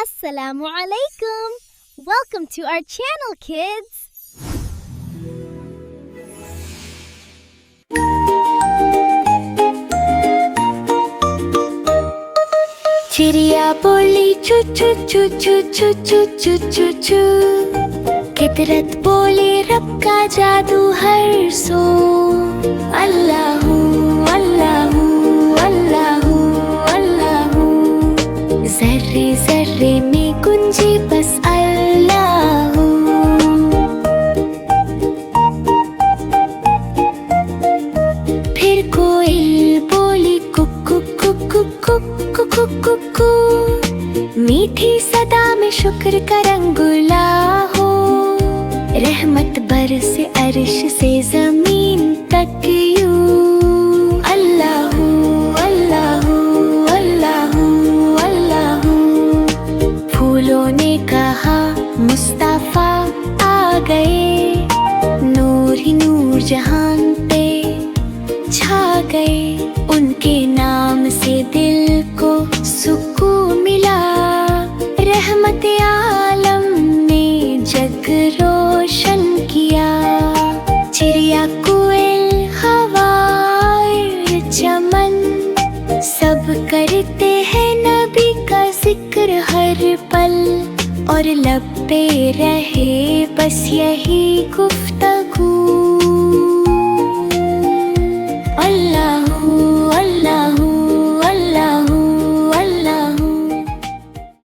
Assalamu alaikum. Welcome to our channel, kids. चिड़िया बोली चू चू चू चू चू चू चू चू चू। फितरत बोली रब का जादू हर सू। अल्लाहू अल्लाहू अल्लाहू अल्लाहू। ज़र्रे ज़र्रे में गुंजे बस अल्लाहू। फिर कोयल बोली कुकु कुकु कुकु कुकु कुकु। मीठी सदा में शुक्र का रंगुला हो। रहमत बरसे अर्श से ज़मीन तक यूं। अल्लाहू अल्लाहू अल्लाहू अल्लाहू। फूलों ने कहा मुस्तफ़ा आ गए। नूर ही नूर जहान पे छा गए। उनके नाम से दिल को सुकून मिला। रहमत आलम ने जग रोशन किया। चिड़िया कोयल हवा चमन सब करते हैं नबी का जिक्र हर पल। और लब पे रहे बस यही गुफ्तगू।